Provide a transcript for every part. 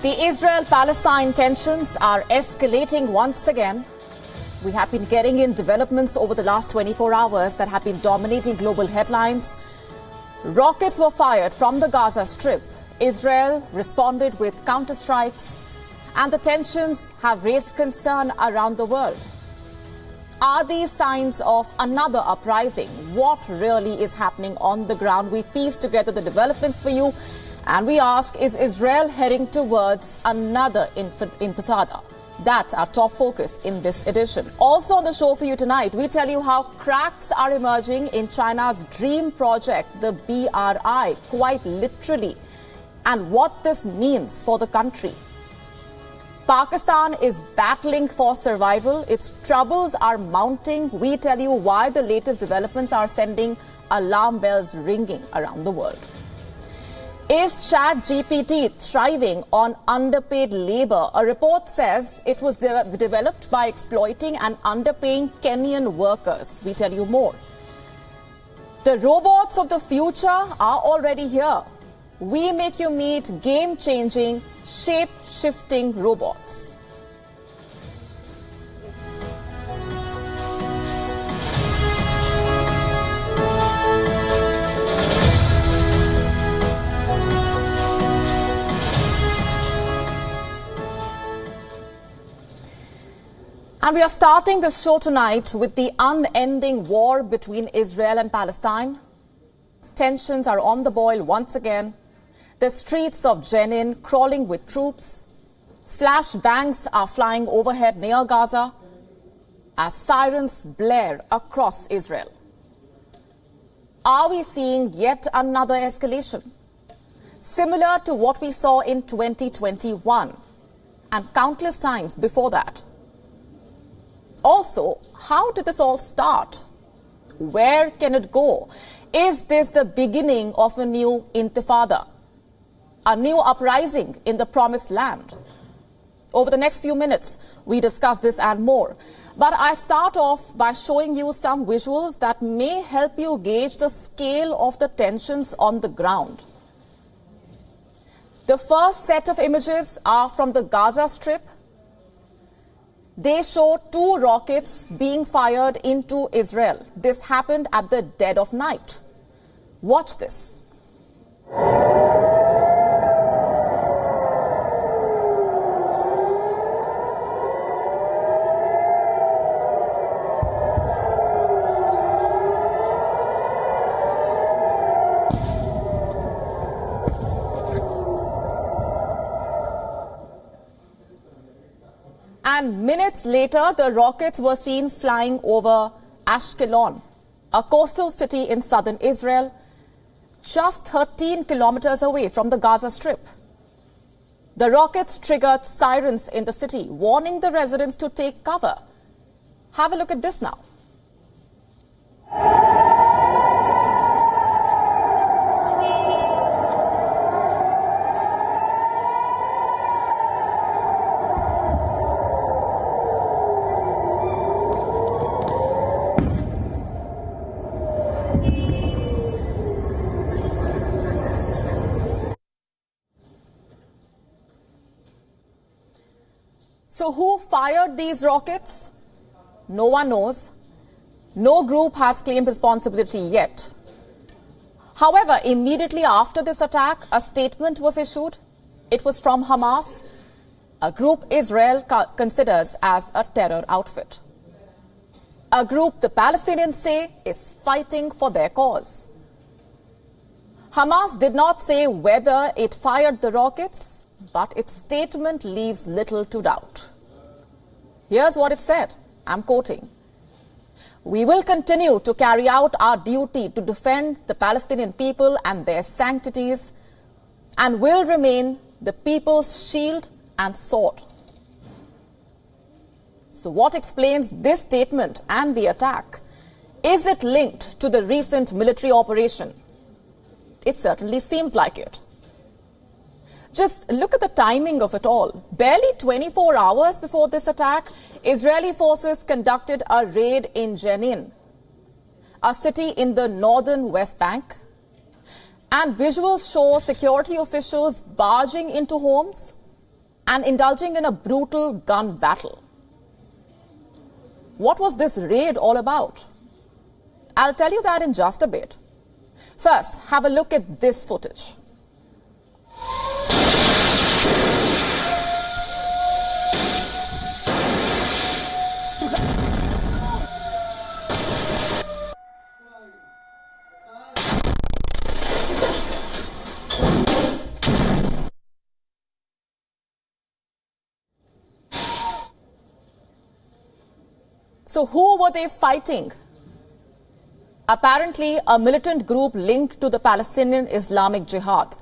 The Israel-Palestine tensions are escalating once again. We have been getting in developments over the last 24 hours that have been dominating global headlines. Rockets were fired from the Gaza Strip. Israel responded with counterstrikes, and the tensions have raised concern around the world. Are these signs of another uprising? What really is happening on the ground? We piece together the developments for you, and we ask, is Israel heading towards another intifada? That's our top focus in this edition. Also on the show for you tonight, we tell you how cracks are emerging in China's dream project, the BRI, quite literally, and what this means for the country. Pakistan is battling for survival. Its troubles are mounting. We tell you why the latest developments are sending alarm bells ringing around the world. Is ChatGPT thriving on underpaid labor? A report says it was developed by exploiting and underpaying Kenyan workers. We tell you more. The robots of the future are already here. We make you meet game-changing, shape-shifting robots. And we are starting this show tonight with the unending war between Israel and Palestine. Tensions are on the boil once again. The streets of Jenin crawling with troops. Flashbangs are flying overhead near Gaza as sirens blare across Israel. Are we seeing yet another escalation? Similar to what we saw in 2021 and countless times before that. Also, how did this all start? Where can it go? Is this the beginning of a new intifada? A new uprising in the promised land? Over the next few minutes, we discuss this and more. But I start off by showing you some visuals that may help you gauge the scale of the tensions on the ground. The first set of images are from the Gaza Strip. They show 2 rockets being fired into Israel. This happened at the dead of night. Watch this. And minutes later, the rockets were seen flying over Ashkelon, a coastal city in southern Israel, just 13 kilometers away from the Gaza Strip. The rockets triggered sirens in the city, warning the residents to take cover. Have a look at this now. So who fired these rockets? No one knows. No group has claimed responsibility yet. However, immediately after this attack, a statement was issued. It was from Hamas, a group Israel considers as a terror outfit. A group the Palestinians say is fighting for their cause. Hamas did not say whether it fired the rockets, but its statement leaves little to doubt. Here's what it said. I'm quoting. We will continue to carry out our duty to defend the Palestinian people and their sanctities, and will remain the people's shield and sword. So what explains this statement and the attack? Is it linked to the recent military operation? It certainly seems like it. Just look at the timing of it all. Barely 24 hours before this attack, Israeli forces conducted a raid in Jenin, a city in the northern West Bank. And visuals show security officials barging into homes, and indulging in a brutal gun battle. What was this raid all about? I'll tell you that in just a bit. First, have a look at this footage. So who were they fighting? Apparently, a militant group linked to the Palestinian Islamic Jihad.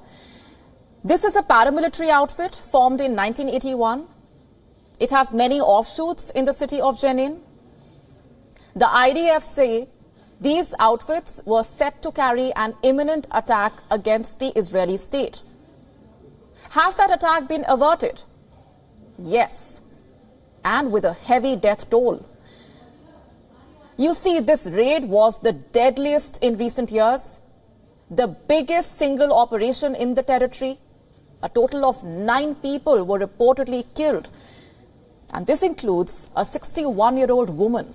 This is a paramilitary outfit formed in 1981. It has many offshoots in the city of Jenin. The IDF say these outfits were set to carry an imminent attack against the Israeli state. Has that attack been averted? Yes, and with a heavy death toll. You see, this raid was the deadliest in recent years, the biggest single operation in the territory. A total of 9 people were reportedly killed, and this includes a 61-year-old woman.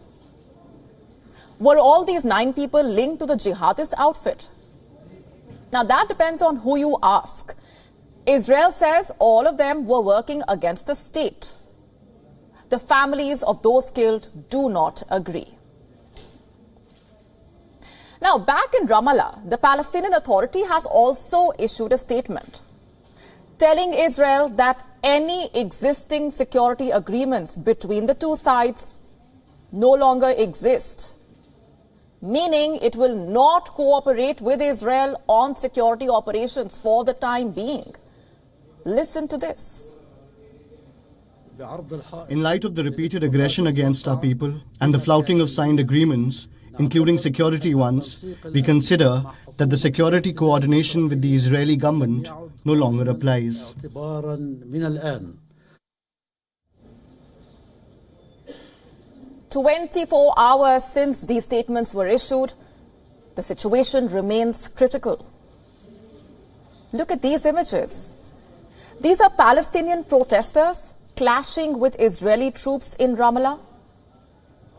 Were all these 9 people linked to the jihadist outfit? Now, that depends on who you ask. Israel says all of them were working against the state. The families of those killed do not agree. Now, back in Ramallah, the Palestinian Authority has also issued a statement telling Israel that any existing security agreements between the two sides no longer exist, meaning it will not cooperate with Israel on security operations for the time being. Listen to this. In light of the repeated aggression against our people and the flouting of signed agreements, including security ones, we consider that the security coordination with the Israeli government no longer applies. 24 hours since these statements were issued, the situation remains critical. Look at these images. These are Palestinian protesters clashing with Israeli troops in Ramallah,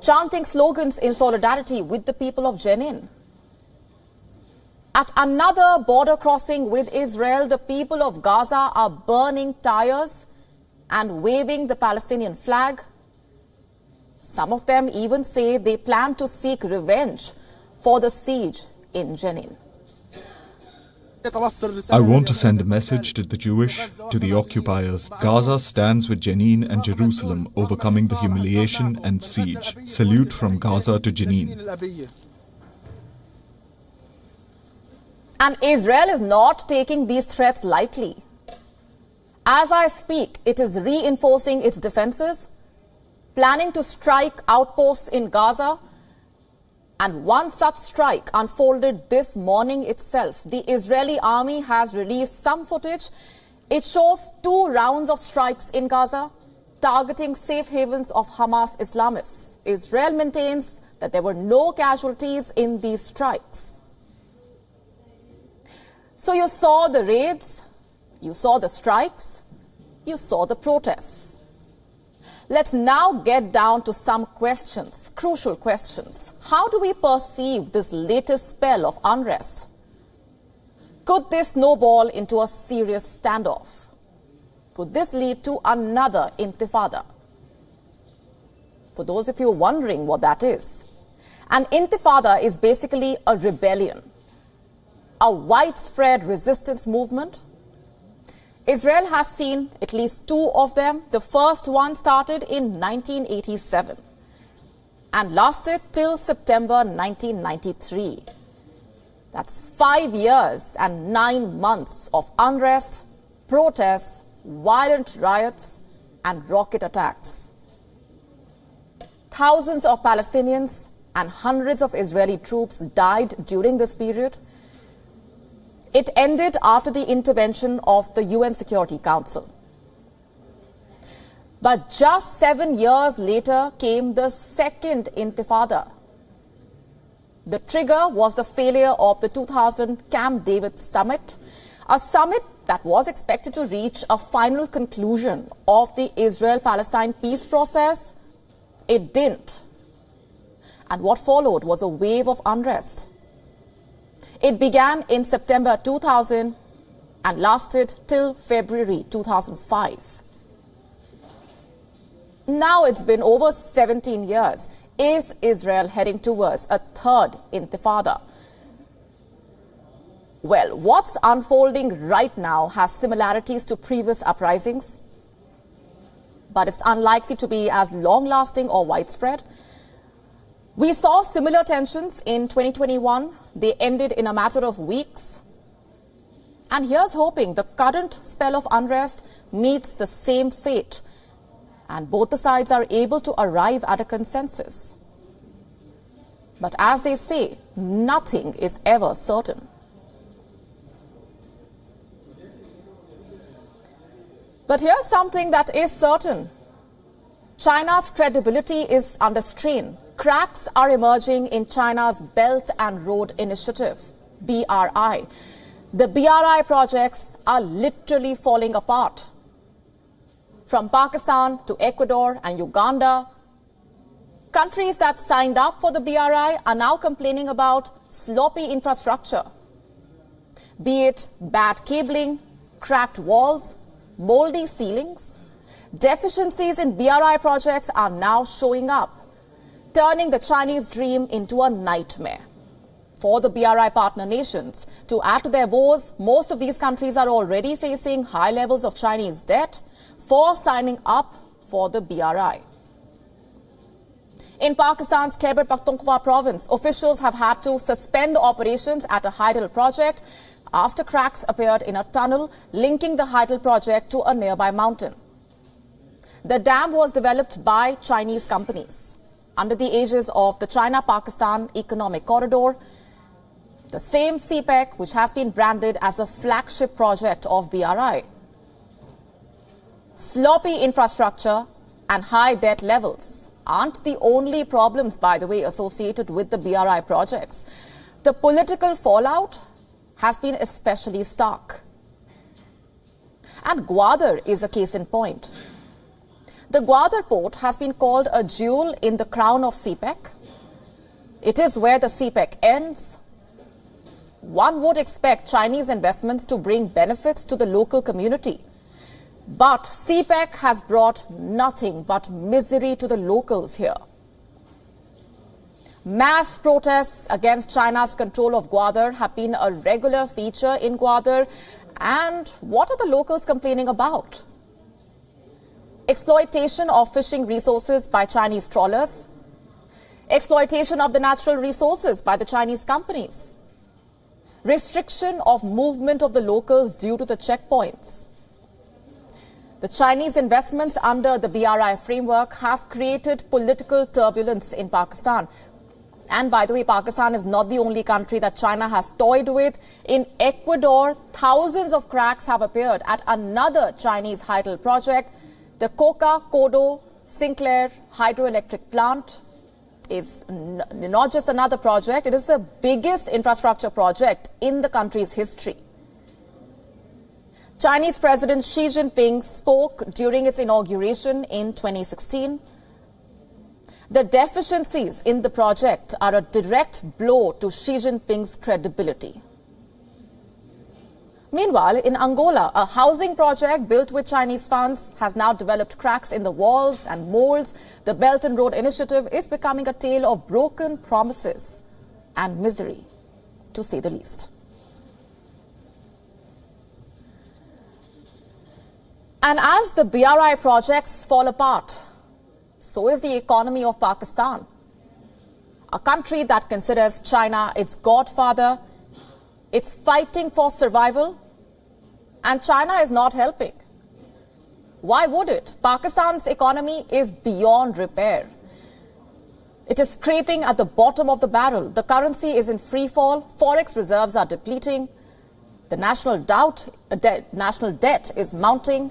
chanting slogans in solidarity with the people of Jenin. At another border crossing with Israel, the people of Gaza are burning tires and waving the Palestinian flag. Some of them even say they plan to seek revenge for the siege in Jenin. I want to send a message to the Jewish, to the occupiers. Gaza stands with Jenin and Jerusalem, overcoming the humiliation and siege. Salute from Gaza to Jenin. And Israel is not taking these threats lightly. As I speak, it is reinforcing its defenses, planning to strike outposts in Gaza. And one such strike unfolded this morning itself. The Israeli army has released some footage. It shows 2 rounds of strikes in Gaza, targeting safe havens of Hamas Islamists. Israel maintains that there were no casualties in these strikes. So you saw the raids, you saw the strikes, you saw the protests. Let's now get down to some questions, crucial questions. How do we perceive this latest spell of unrest? Could this snowball into a serious standoff? Could this lead to another intifada? For those of you wondering what that is, an intifada is basically a rebellion, a widespread resistance movement. Israel has seen at least 2 of them. The first one started in 1987 and lasted till September 1993. That's 5 years and 9 months of unrest, protests, violent riots, and rocket attacks. Thousands of Palestinians and hundreds of Israeli troops died during this period. It ended after the intervention of the UN Security Council. But just 7 years later came the second intifada. The trigger was the failure of the 2000 Camp David summit, a summit that was expected to reach a final conclusion of the Israel-Palestine peace process, it didn't. And what followed was a wave of unrest. It began in September 2000 and lasted till February 2005. Now it's been over 17 years. Is Israel heading towards a third intifada? Well, what's unfolding right now has similarities to previous uprisings, but it's unlikely to be as long-lasting or widespread. We saw similar tensions in 2021. They ended in a matter of weeks. And here's hoping the current spell of unrest meets the same fate, and both the sides are able to arrive at a consensus. But as they say, nothing is ever certain. But here's something that is certain. China's credibility is under strain. Cracks are emerging in China's Belt and Road Initiative, BRI. The BRI projects are literally falling apart. From Pakistan to Ecuador and Uganda, countries that signed up for the BRI are now complaining about sloppy infrastructure, be it bad cabling, cracked walls, moldy ceilings. Deficiencies in BRI projects are now showing up, turning the Chinese dream into a nightmare. For the BRI partner nations, to add to their woes, most of these countries are already facing high levels of Chinese debt for signing up for the BRI. In Pakistan's Khyber Pakhtunkhwa province, officials have had to suspend operations at a hydel project after cracks appeared in a tunnel linking the hydel project to a nearby mountain. The dam was developed by Chinese companies under the aegis of the China-Pakistan Economic Corridor, the same CPEC which has been branded as a flagship project of BRI. Sloppy infrastructure and high debt levels aren't the only problems, by the way, associated with the BRI projects. The political fallout has been especially stark. And Gwadar is a case in point. The Gwadar port has been called a jewel in the crown of CPEC. It is where the CPEC ends. One would expect Chinese investments to bring benefits to the local community. But CPEC has brought nothing but misery to the locals here. Mass protests against China's control of Gwadar have been a regular feature in Gwadar. And what are the locals complaining about? Exploitation of fishing resources by Chinese trawlers. Exploitation of the natural resources by the Chinese companies. Restriction of movement of the locals due to the checkpoints. The Chinese investments under the BRI framework have created political turbulence in Pakistan. And by the way, Pakistan is not the only country that China has toyed with. In Ecuador, thousands of cracks have appeared at another Chinese hydel project. The Coca-Codo Sinclair hydroelectric plant is not just another project, it is the biggest infrastructure project in the country's history. Chinese President Xi Jinping spoke during its inauguration in 2016. The deficiencies in the project are a direct blow to Xi Jinping's credibility. Meanwhile, in Angola, a housing project built with Chinese funds has now developed cracks in the walls and molds. The Belt and Road Initiative is becoming a tale of broken promises and misery, to say the least. And as the BRI projects fall apart, so is the economy of Pakistan, a country that considers China its godfather. It's fighting for survival, and China is not helping. Why would it? Pakistan's economy is beyond repair. It is scraping at the bottom of the barrel. The currency is in free fall. Forex reserves are depleting. The national debt is mounting.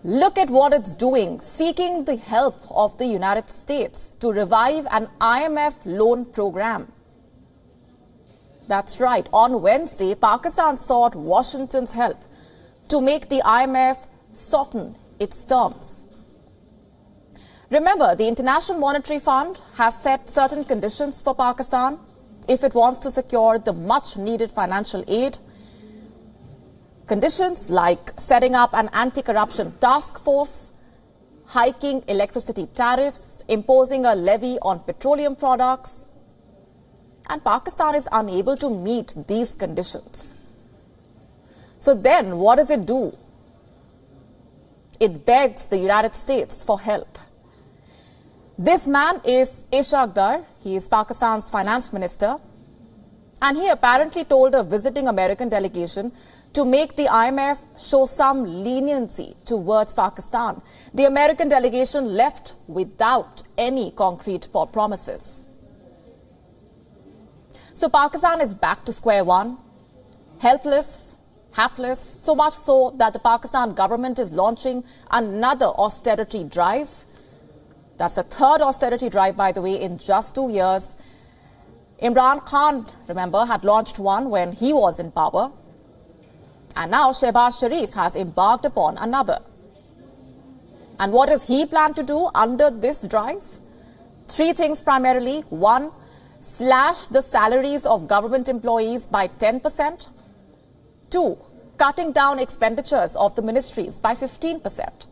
Look at what it's doing, seeking the help of the United States to revive an IMF loan program. That's right. On Wednesday, Pakistan sought Washington's help to make the IMF soften its terms. Remember, the International Monetary Fund has set certain conditions for Pakistan if it wants to secure the much-needed financial aid. Conditions like setting up an anti-corruption task force, hiking electricity tariffs, imposing a levy on petroleum products. And Pakistan is unable to meet these conditions. So then what does it do? It begs the United States for help. This man is Ishaq Dar. He is Pakistan's finance minister. And he apparently told a visiting American delegation to make the IMF show some leniency towards Pakistan. The American delegation left without any concrete promises. So Pakistan is back to square one, helpless, hapless, so much so that the Pakistan government is launching another austerity drive. That's the third austerity drive, by the way, in just 2 years. Imran Khan, remember, had launched one when he was in power. And now Shehbaz Sharif has embarked upon another. And what does he plan to do under this drive? 3 things primarily. 1, slash the salaries of government employees by 10%. 2, cutting down expenditures of the ministries by 15%.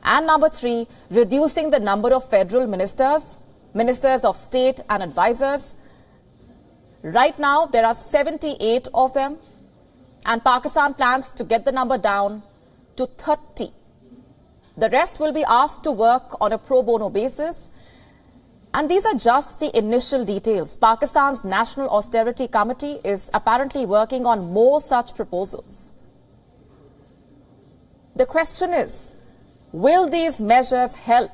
And number 3, reducing the number of federal ministers, ministers of state and advisors. Right now, there are 78 of them. And Pakistan plans to get the number down to 30. The rest will be asked to work on a pro bono basis. And these are just the initial details. Pakistan's National Austerity Committee is apparently working on more such proposals. The question is, will these measures help?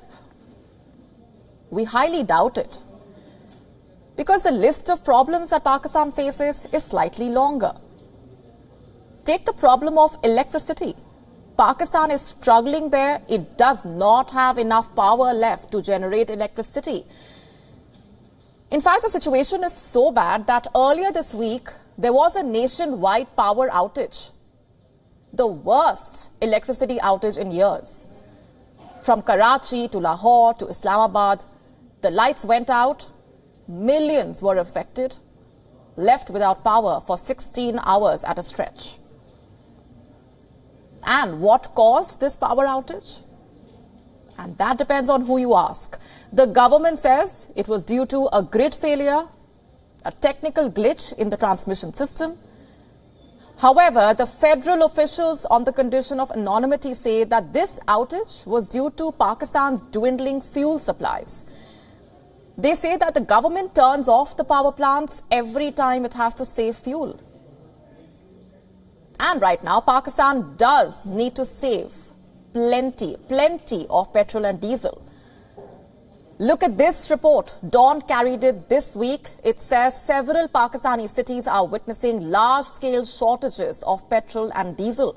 We highly doubt it. Because the list of problems that Pakistan faces is slightly longer. Take the problem of electricity. Pakistan is struggling there. It does not have enough power left to generate electricity. In fact, the situation is so bad that earlier this week, there was a nationwide power outage. The worst electricity outage in years. From Karachi to Lahore to Islamabad, the lights went out. Millions were affected, left without power for 16 hours at a stretch. And what caused this power outage? And that depends on who you ask. The government says it was due to a grid failure, a technical glitch in the transmission system. However, the federal officials on the condition of anonymity say that this outage was due to Pakistan's dwindling fuel supplies. They say that the government turns off the power plants every time it has to save fuel. And right now, Pakistan does need to save plenty of petrol and diesel. Look at this report. Dawn carried it this week. It says several Pakistani cities are witnessing large-scale shortages of petrol and diesel.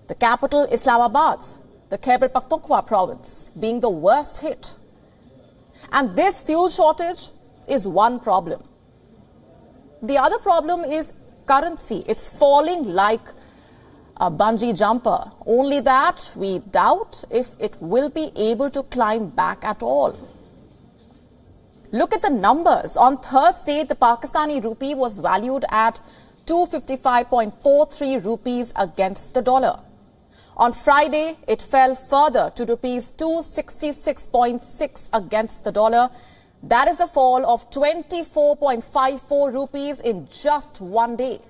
The capital, Islamabad, the Khyber Pakhtunkhwa province, being the worst hit. And this fuel shortage is one problem. The other problem is currency. It's falling like a bungee jumper. Only that we doubt if it will be able to climb back at all. Look at the numbers. On Thursday, the Pakistani rupee was valued at 255.43 rupees against the dollar. On Friday, it fell further to rupees 266.6 against the dollar. That is a fall of 24.54 rupees in just one day.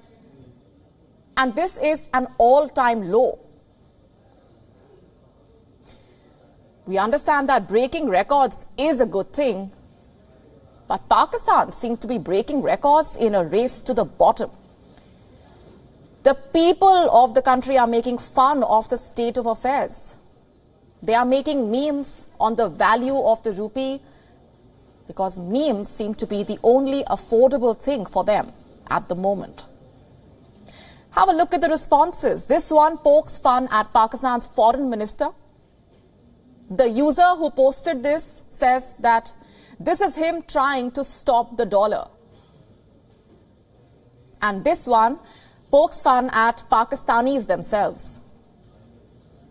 And this is an all-time low. We understand that breaking records is a good thing, but Pakistan seems to be breaking records in a race to the bottom. The people of the country are making fun of the state of affairs. They are making memes on the value of the rupee because memes seem to be the only affordable thing for them at the moment. Have a look at the responses. This one pokes fun at Pakistan's foreign minister. The user who posted this says that this is him trying to stop the dollar. And this one pokes fun at Pakistanis themselves.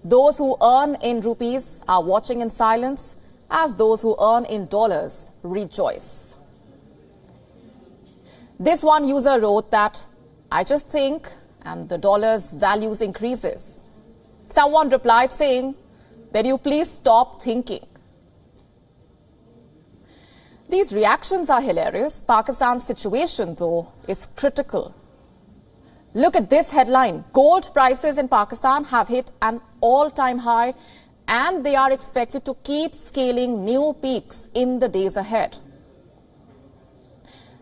Those who earn in rupees are watching in silence as those who earn in dollars rejoice. This one user wrote that, I just think, and the dollar's values increases. Someone replied saying, then you please stop thinking. These reactions are hilarious. Pakistan's situation, though, is critical. Look at this headline. Gold prices in Pakistan have hit an all-time high, and they are expected to keep scaling new peaks in the days ahead.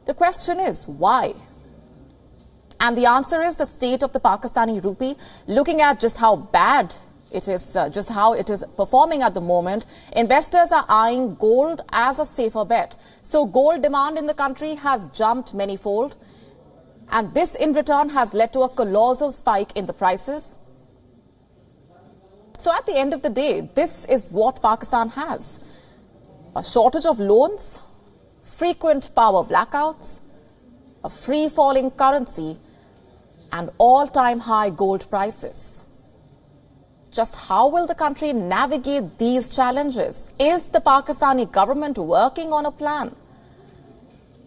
The question is, why? And the answer is the state of the Pakistani rupee. Looking at just how bad it is, just how it is performing at the moment, investors are eyeing gold as a safer bet. So gold demand in the country has jumped manyfold. And this in return has led to a colossal spike in the prices. So at the end of the day, this is what Pakistan has. A shortage of loans, frequent power blackouts, a free-falling currency, and all-time high gold prices. Just how will the country navigate these challenges? Is the Pakistani government working on a plan?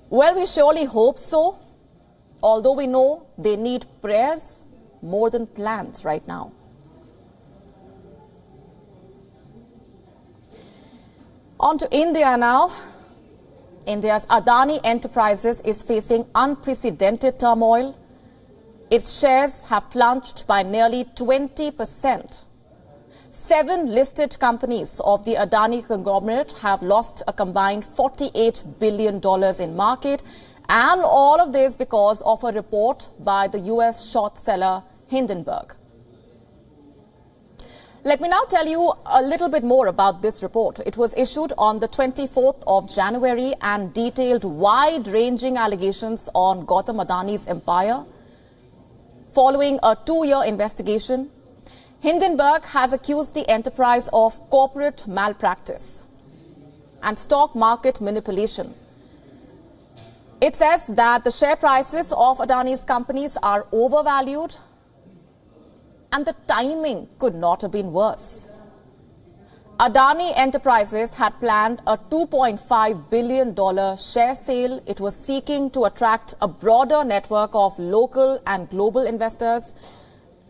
Well, we surely hope so, although we know they need prayers more than plans right now. On to India now. India's Adani Enterprises is facing unprecedented turmoil. Its shares have plunged by nearly 20%. 7 listed companies of the Adani conglomerate have lost a combined $48 billion in market, and all of this because of a report by the US short seller Hindenburg. Let me now tell you a little bit more about this report. It was issued on the 24th of January and detailed wide-ranging allegations on Gautam Adani's empire. Following a 2-year investigation, Hindenburg has accused the enterprise of corporate malpractice and stock market manipulation. It says that the share prices of Adani's companies are overvalued, and the timing could not have been worse. Adani Enterprises had planned a $2.5 billion share sale. It was seeking to attract a broader network of local and global investors.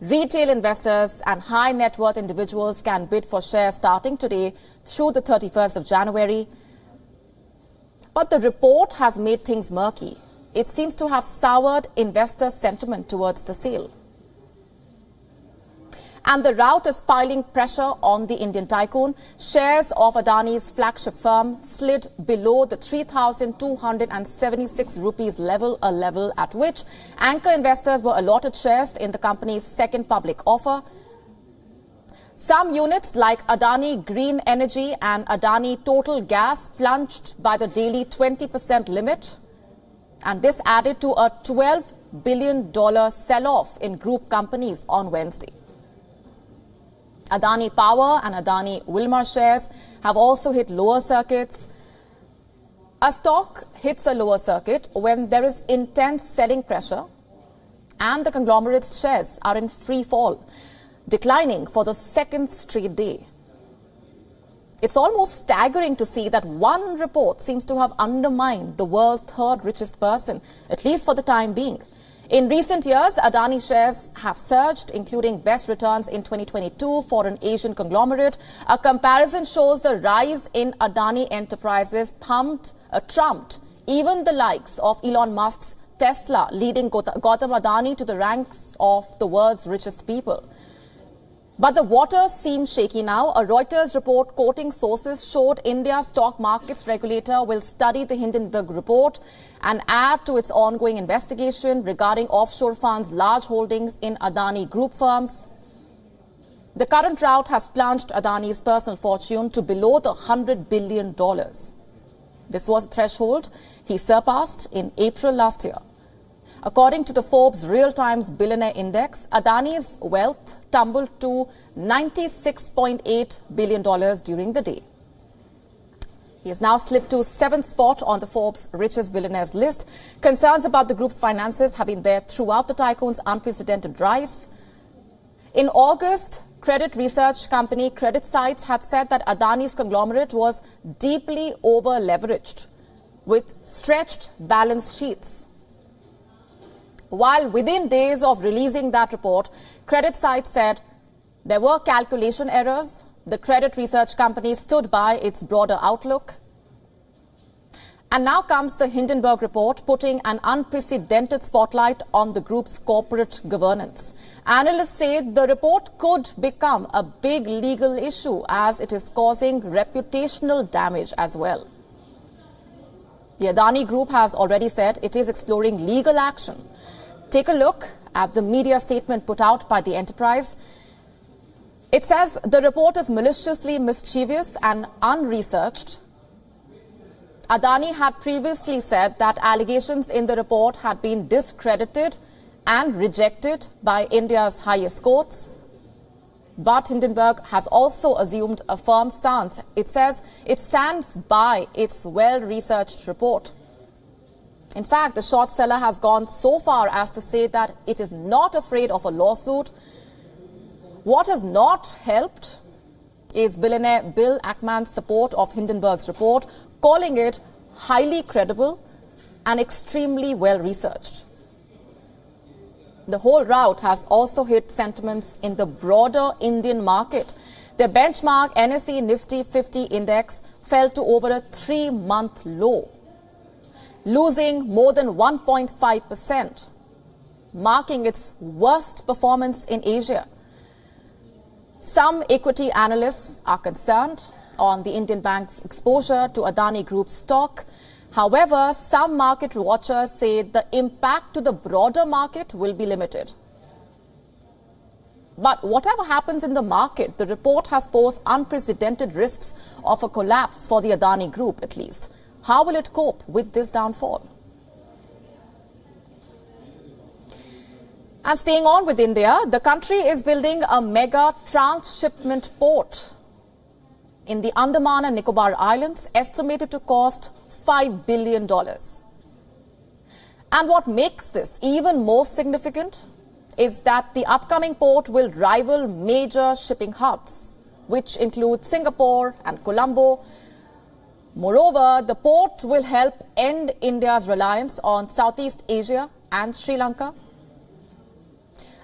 Retail investors and high net worth individuals can bid for shares starting today through the 31st of January. But the report has made things murky. It seems to have soured investor sentiment towards the sale. And the rout is piling pressure on the Indian tycoon. Shares of Adani's flagship firm slid below the 3,276 rupees level, a level at which anchor investors were allotted shares in the company's second public offer. Some units like Adani Green Energy and Adani Total Gas plunged by the daily 20% limit. And this added to a $12 billion sell-off in group companies on Wednesday. Adani Power and Adani Wilmar shares have also hit lower circuits. A stock hits a lower circuit when there is intense selling pressure and the conglomerate's shares are in free fall, declining for the second straight day. It's almost staggering to see that one report seems to have undermined the world's third richest person, at least for the time being. In recent years, Adani shares have surged, including best returns in 2022 for an Asian conglomerate. A comparison shows the rise in Adani Enterprises trumped even the likes of Elon Musk's Tesla, leading Gautam Adani to the ranks of the world's richest people. But the waters seem shaky now. A Reuters report quoting sources showed India's stock markets regulator will study the Hindenburg report and add to its ongoing investigation regarding offshore funds' large holdings in Adani group firms. The current rout has plunged Adani's personal fortune to below the $100 billion. This was a threshold he surpassed in April last year. According to the Forbes Real Times Billionaire Index, Adani's wealth tumbled to $96.8 billion during the day. He has now slipped to 7th spot on the Forbes richest billionaires list. Concerns about the group's finances have been there throughout the tycoon's unprecedented rise. In August, credit research company Gravitas had said that Adani's conglomerate was deeply over-leveraged with stretched balance sheets. While within days of releasing that report, Gravitas said there were calculation errors. The credit research company stood by its broader outlook. And now comes the Hindenburg report, putting an unprecedented spotlight on the group's corporate governance. Analysts say the report could become a big legal issue as it is causing reputational damage as well. The Adani Group has already said it is exploring legal action. Take a look at the media statement put out by the enterprise. It says the report is maliciously mischievous and unresearched. Adani had previously said that allegations in the report had been discredited and rejected by India's highest courts. But Hindenburg has also assumed a firm stance. It says it stands by its well-researched report. In fact, the short seller has gone so far as to say that it is not afraid of a lawsuit. What has not helped is billionaire Bill Ackman's support of Hindenburg's report, calling it highly credible and extremely well-researched. The whole rout has also hit sentiments in the broader Indian market. The benchmark NSE Nifty 50 index fell to over a 3-month low, losing more than 1.5%, marking its worst performance in Asia. Some equity analysts are concerned on the Indian bank's exposure to Adani Group's stock. However, some market watchers say the impact to the broader market will be limited. But whatever happens in the market, the report has posed unprecedented risks of a collapse for the Adani Group, at least. How will it cope with this downfall? And staying on with India, the country is building a mega transshipment port in the Andaman and Nicobar Islands, estimated to cost $5 billion. And what makes this even more significant is that the upcoming port will rival major shipping hubs, which include Singapore and Colombo. Moreover, the port will help end India's reliance on Southeast Asia and Sri Lanka.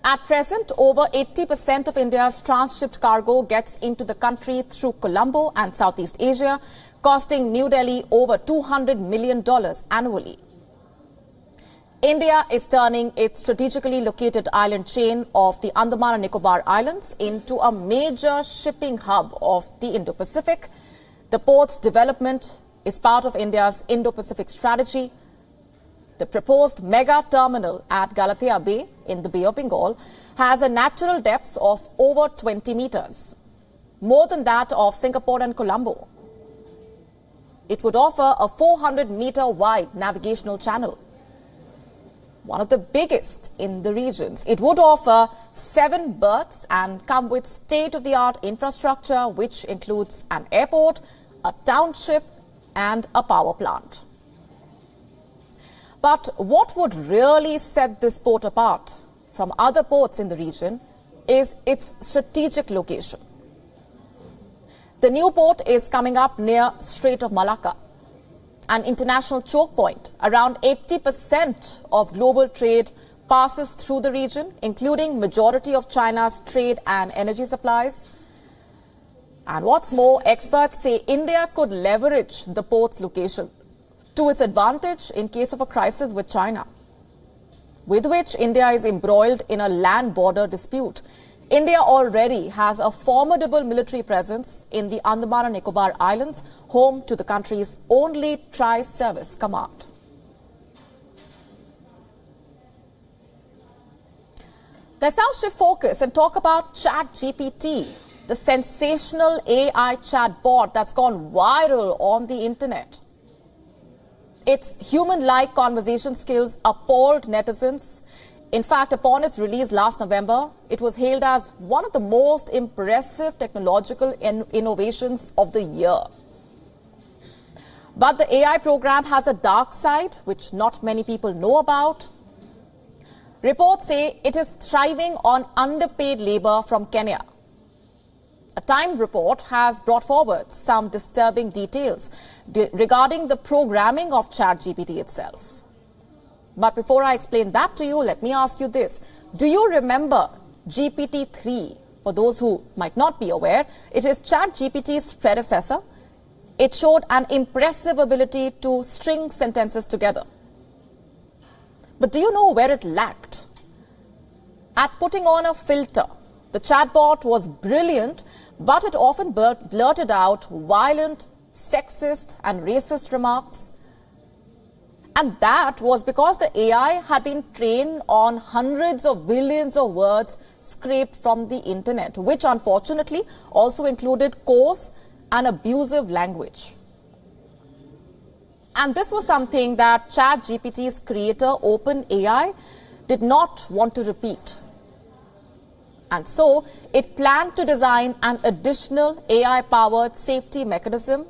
At present, over 80% of India's transshipped cargo gets into the country through Colombo and Southeast Asia, costing New Delhi over $200 million annually. India is turning its strategically located island chain of the Andaman and Nicobar Islands into a major shipping hub of the Indo-Pacific. The port's development is part of India's Indo-Pacific strategy. The proposed mega terminal at Galatea Bay in the Bay of Bengal has a natural depth of over 20 meters, more than that of Singapore and Colombo. It would offer a 400-meter wide navigational channel, one of the biggest in the regions. It would offer 7 berths and come with state-of-the-art infrastructure, which includes an airport, a township, and a power plant. But what would really set this port apart from other ports in the region is its strategic location. The new port is coming up near Strait of Malacca, an international choke point. Around 80% of global trade passes through the region, including majority of China's trade and energy supplies. And what's more, experts say India could leverage the port's location to its advantage in case of a crisis with China, with which India is embroiled in a land border dispute. India already has a formidable military presence in the Andaman and Nicobar Islands, home to the country's only tri-service command. Let's now shift focus and talk about ChatGPT, the sensational AI chatbot that's gone viral on the internet. Its human-like conversation skills appalled netizens. In fact, upon its release last November, it was hailed as one of the most impressive technological innovations of the year. But the AI program has a dark side, which not many people know about. Reports say it is thriving on underpaid labor from Kenya. A Time report has brought forward some disturbing details regarding the programming of ChatGPT itself. But before I explain that to you, let me ask you this. Do you remember GPT-3? For those who might not be aware, it is ChatGPT's predecessor. It showed an impressive ability to string sentences together. But do you know where it lacked? At putting on a filter. The chatbot was brilliant, but it often blurted out violent, sexist and racist remarks. And that was because the AI had been trained on hundreds of billions of words scraped from the internet, which unfortunately also included coarse and abusive language. And this was something that ChatGPT's creator, OpenAI, did not want to repeat. And so it planned to design an additional AI-powered safety mechanism.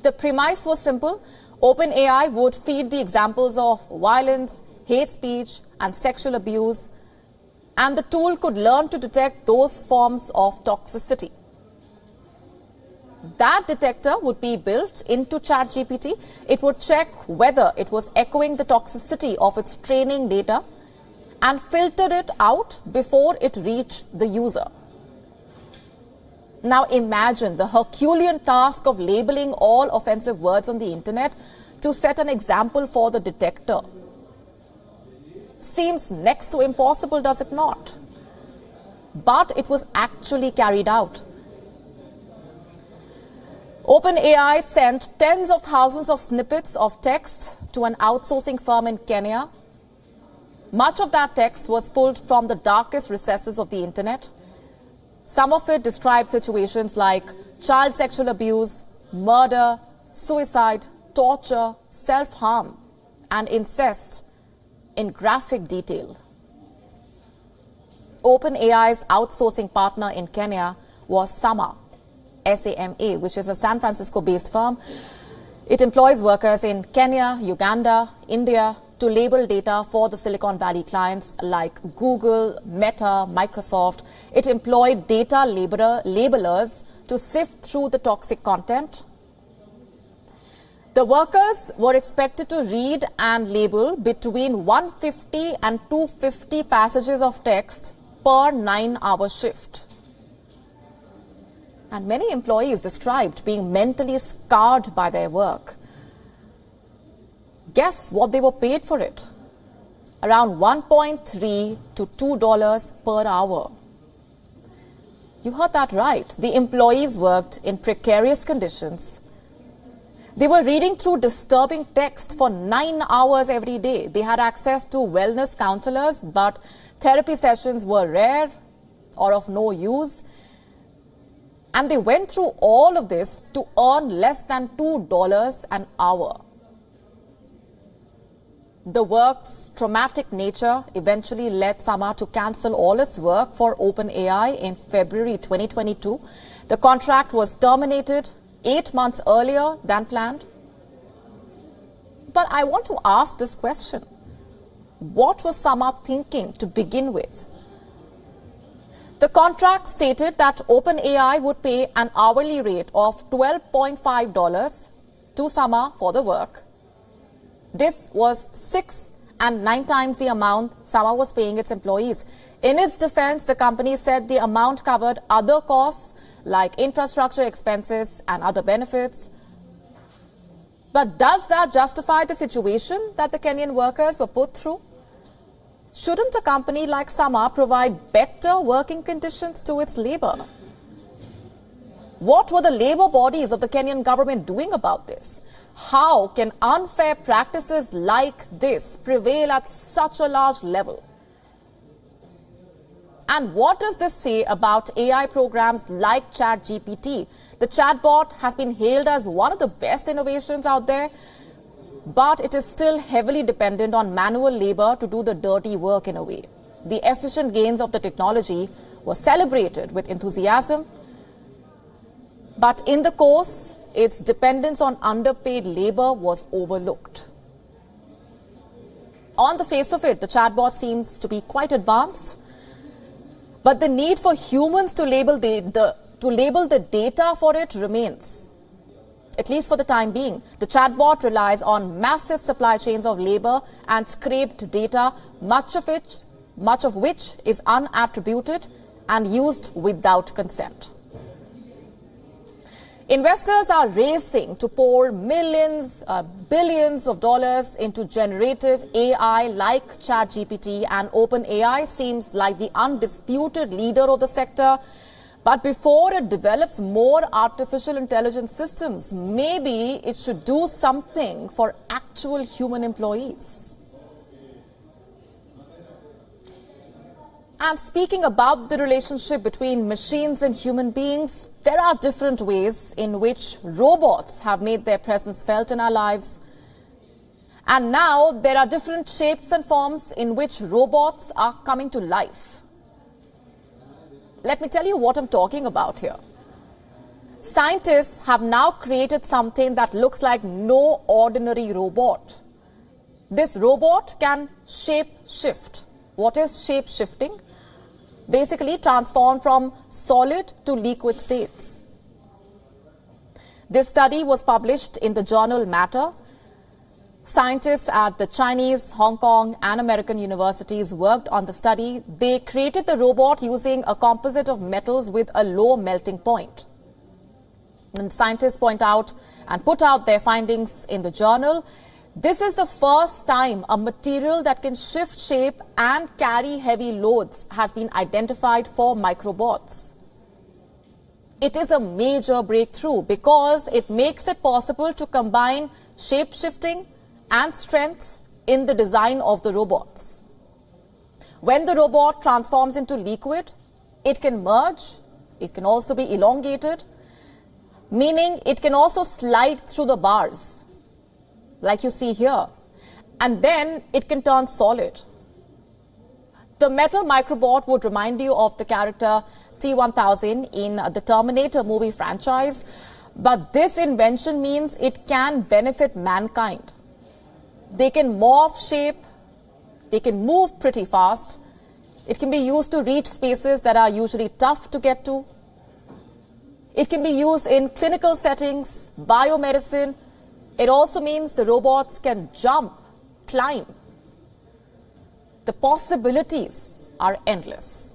The premise was simple. OpenAI would feed the examples of violence, hate speech, and sexual abuse, and the tool could learn to detect those forms of toxicity. That detector would be built into ChatGPT. It would check whether it was echoing the toxicity of its training data and filtered it out before it reached the user. Now imagine the Herculean task of labeling all offensive words on the internet to set an example for the detector. Seems next to impossible, does it not? But it was actually carried out. OpenAI sent tens of thousands of snippets of text to an outsourcing firm in Kenya. Much of that text was pulled from the darkest recesses of the internet. Some of it described situations like child sexual abuse, murder, suicide, torture, self-harm, and incest in graphic detail. OpenAI's outsourcing partner in Kenya was SAMA, S-A-M-A, which is a San Francisco-based firm. It employs workers in Kenya, Uganda, India, to label data for the Silicon Valley clients like Google, Meta, Microsoft. It employed data labelers to sift through the toxic content. The workers were expected to read and label between 150 and 250 passages of text per 9-hour shift. And many employees described being mentally scarred by their work. Guess what they were paid for it? Around $1.3 to $2 per hour. You heard that right. The employees worked in precarious conditions. They were reading through disturbing text for 9 hours every day. They had access to wellness counselors, but therapy sessions were rare or of no use. And they went through all of this to earn less than $2 an hour. The work's traumatic nature eventually led SAMA to cancel all its work for OpenAI in February 2022. The contract was terminated 8 months earlier than planned. But I want to ask this question. What was SAMA thinking to begin with? The contract stated that OpenAI would pay an hourly rate of $12.5 to SAMA for the work. This was 6 and 9 times the amount SAMA was paying its employees. In its defense, the company said the amount covered other costs like infrastructure expenses and other benefits. But does that justify the situation that the Kenyan workers were put through? Shouldn't a company like SAMA provide better working conditions to its labor? What were the labor bodies of the Kenyan government doing about this? How can unfair practices like this prevail at such a large level? And what does this say about AI programs like ChatGPT? The chatbot has been hailed as one of the best innovations out there, but it is still heavily dependent on manual labor to do the dirty work in a way. The efficient gains of the technology were celebrated with enthusiasm, but in the course, its dependence on underpaid labor was overlooked. On the face of it, the chatbot seems to be quite advanced, but the need for humans to label the data for it remains, at least for the time being. The chatbot relies on massive supply chains of labor and scraped data, much of which is unattributed and used without consent. Investors are racing to pour billions of dollars into generative AI like ChatGPT, and OpenAI seems like the undisputed leader of the sector. But before it develops more artificial intelligence systems, maybe it should do something for actual human employees. And speaking about the relationship between machines and human beings, there are different ways in which robots have made their presence felt in our lives. And now there are different shapes and forms in which robots are coming to life. Let me tell you what I'm talking about here. Scientists have now created something that looks like no ordinary robot. This robot can shape-shift. What is shape-shifting? Basically transform from solid to liquid states. This study was published in the journal Matter. Scientists at the Chinese, Hong Kong and American universities worked on the study. They created the robot using a composite of metals with a low melting point. And scientists point out and put out their findings in the journal. This is the first time a material that can shift shape and carry heavy loads has been identified for microbots. It is a major breakthrough because it makes it possible to combine shape-shifting and strength in the design of the robots. When the robot transforms into liquid, it can merge, it can also be elongated, meaning it can also slide through the bars, like you see here, and then it can turn solid. The metal microbot would remind you of the character T-1000 in the Terminator movie franchise, but this invention means it can benefit mankind. They can morph shape, they can move pretty fast, it can be used to reach spaces that are usually tough to get to. It can be used in clinical settings, biomedicine. It also means the robots can jump, climb. The possibilities are endless.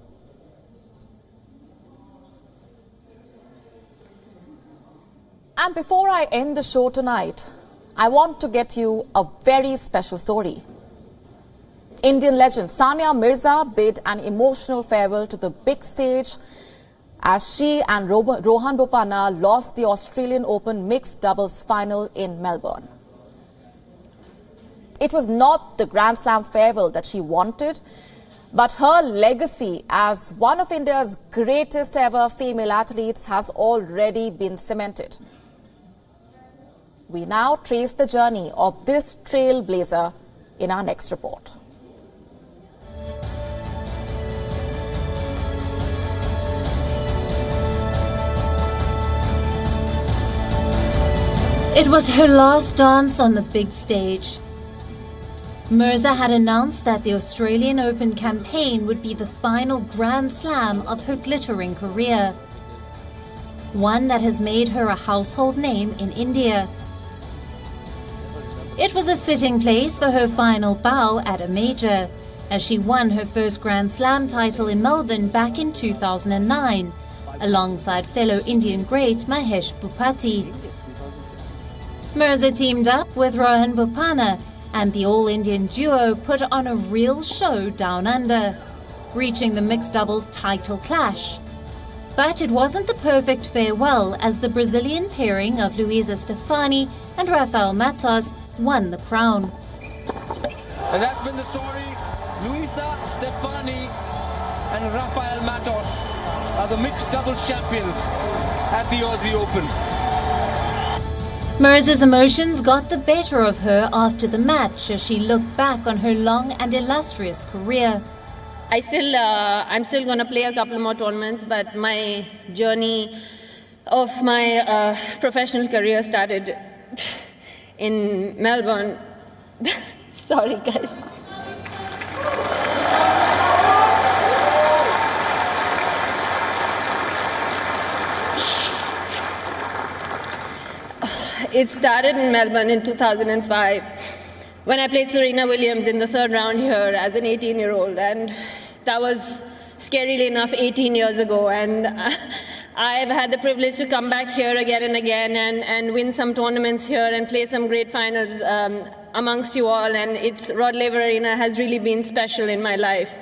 And before I end the show tonight, I want to get you a very special story. Indian legend Sanya Mirza bid an emotional farewell to the big stage as she and Rohan Bopanna lost the Australian Open mixed doubles final in Melbourne. It was not the Grand Slam farewell that she wanted, but her legacy as one of India's greatest ever female athletes has already been cemented. We now trace the journey of this trailblazer in our next report. It was her last dance on the big stage. Mirza had announced that the Australian Open campaign would be the final Grand Slam of her glittering career, one that has made her a household name in India. It was a fitting place for her final bow at a major, as she won her first Grand Slam title in Melbourne back in 2009, alongside fellow Indian great Mahesh Bhupathi. Mirza teamed up with Rohan Bopanna, and the all-Indian duo put on a real show down under, reaching the mixed doubles title clash. But it wasn't the perfect farewell, as the Brazilian pairing of Luisa Stefani and Rafael Matos won the crown. And that's been the story. Luisa Stefani and Rafael Matos are the mixed doubles champions at the Aussie Open. Mirza's emotions got the better of her after the match as she looked back on her long and illustrious career. I'm still going to play a couple more tournaments, but my journey of my professional career started in Melbourne. Sorry, guys. It started in Melbourne in 2005 when I played Serena Williams in the third round here as an 18-year-old, and that was, scarily enough, 18 years ago. And I've had the privilege to come back here again and again and win some tournaments here and play some great finals amongst you all. And Rod Laver Arena has really been special in my life.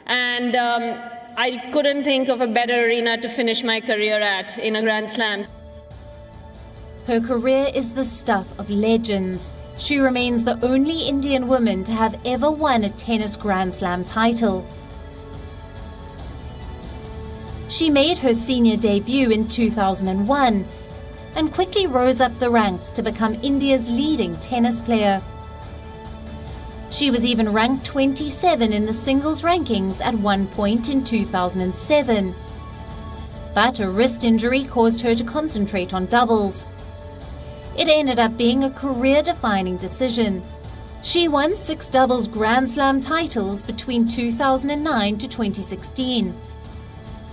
And I couldn't think of a better arena to finish my career at in a Grand Slam. Her career is the stuff of legends. She remains the only Indian woman to have ever won a tennis Grand Slam title. She made her senior debut in 2001 and quickly rose up the ranks to become India's leading tennis player. She was even ranked 27 in the singles rankings at one point in 2007. But a wrist injury caused her to concentrate on doubles. It ended up being a career-defining decision. She won 6 doubles Grand Slam titles between 2009 to 2016,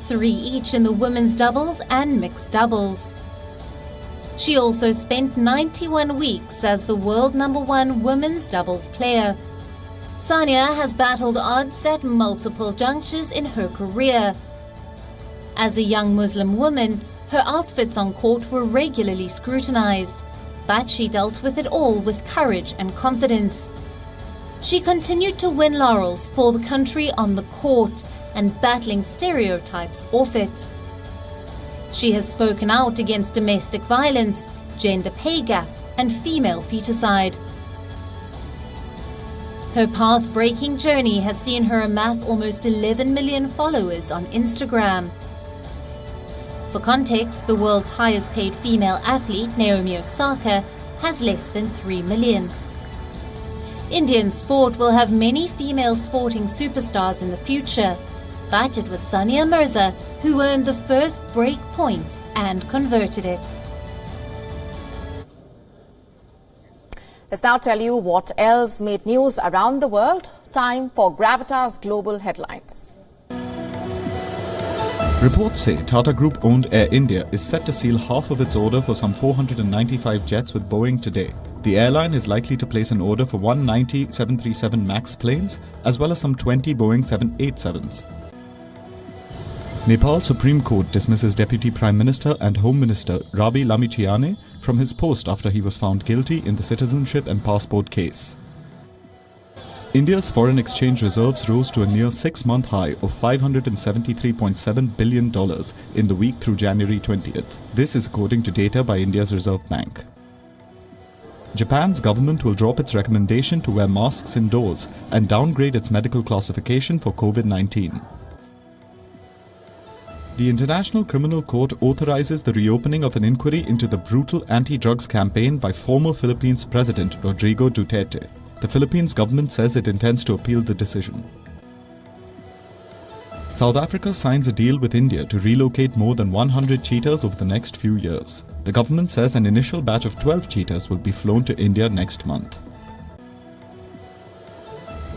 3 each in the women's doubles and mixed doubles. She also spent 91 weeks as the world #1 women's doubles player. Sanya has battled odds at multiple junctures in her career. As a young Muslim woman, her outfits on court were regularly scrutinized, but she dealt with it all with courage and confidence. She continued to win laurels for the country on the court and battling stereotypes off it. She has spoken out against domestic violence, gender pay gap, and female feticide. Her path-breaking journey has seen her amass almost 11 million followers on Instagram. For context, the world's highest paid female athlete, Naomi Osaka, has less than 3 million. Indian sport will have many female sporting superstars in the future, but it was Sanya Mirza who earned the first break point and converted it. Let's now tell you what else made news around the world. Time for Gravitas Global Headlines. Reports say Tata Group-owned Air India is set to seal half of its order for some 495 jets with Boeing today. The airline is likely to place an order for 190 737 MAX planes, as well as some 20 Boeing 787s. Nepal Supreme Court dismisses Deputy Prime Minister and Home Minister Rabi Lamichiane from his post after he was found guilty in the citizenship and passport case. India's foreign exchange reserves rose to a near 6-month high of $573.7 billion in the week through January 20th. This is according to data by India's Reserve Bank. Japan's government will drop its recommendation to wear masks indoors and downgrade its medical classification for COVID-19. The International Criminal Court authorizes the reopening of an inquiry into the brutal anti-drugs campaign by former Philippines President Rodrigo Duterte. The Philippines government says it intends to appeal the decision. South Africa signs a deal with India to relocate more than 100 cheetahs over the next few years. The government says an initial batch of 12 cheetahs will be flown to India next month.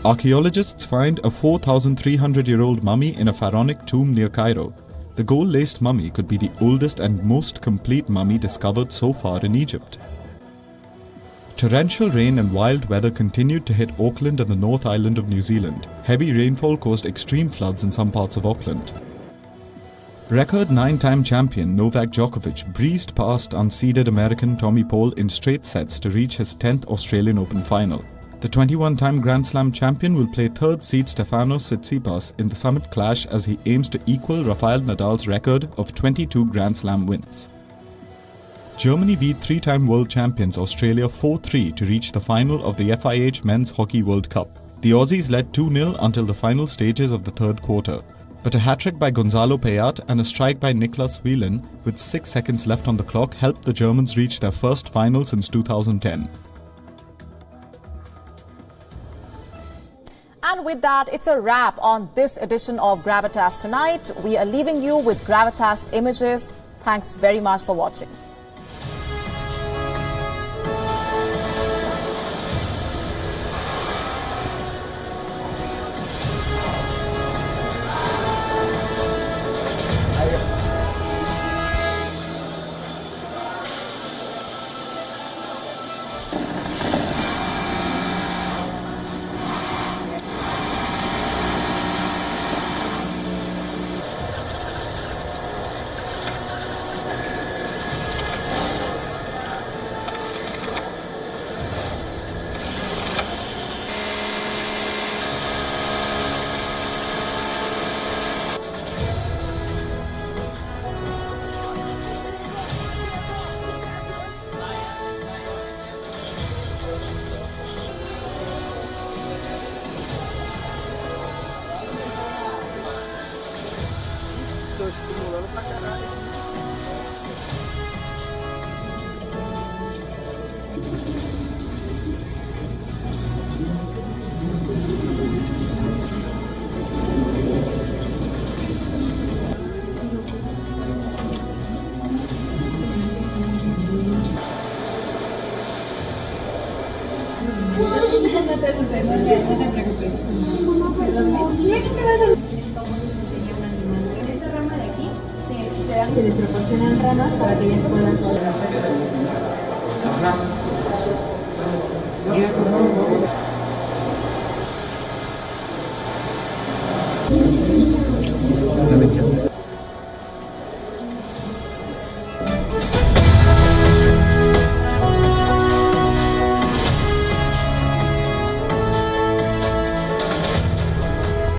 Archaeologists find a 4,300-year-old mummy in a pharaonic tomb near Cairo. The gold-laced mummy could be the oldest and most complete mummy discovered so far in Egypt. Torrential rain and wild weather continued to hit Auckland and the North Island of New Zealand. Heavy rainfall caused extreme floods in some parts of Auckland. Record 9-time champion Novak Djokovic breezed past unseeded American Tommy Paul in straight sets to reach his 10th Australian Open final. The 21-time Grand Slam champion will play third-seed Stefanos Tsitsipas in the summit clash as he aims to equal Rafael Nadal's record of 22 Grand Slam wins. Germany beat 3-time world champions Australia 4-3 to reach the final of the FIH Men's Hockey World Cup. The Aussies led 2-0 until the final stages of the third quarter. But a hat-trick by Gonzalo Payat and a strike by Niklas Wieland with 6 seconds left on the clock helped the Germans reach their first final since 2010. And with that, it's a wrap on this edition of Gravitas Tonight. We are leaving you with Gravitas images Thanks very much for watching. Estimulando pra caralho. No te preocupes. Se les proporcionan ramas para que ellas puedan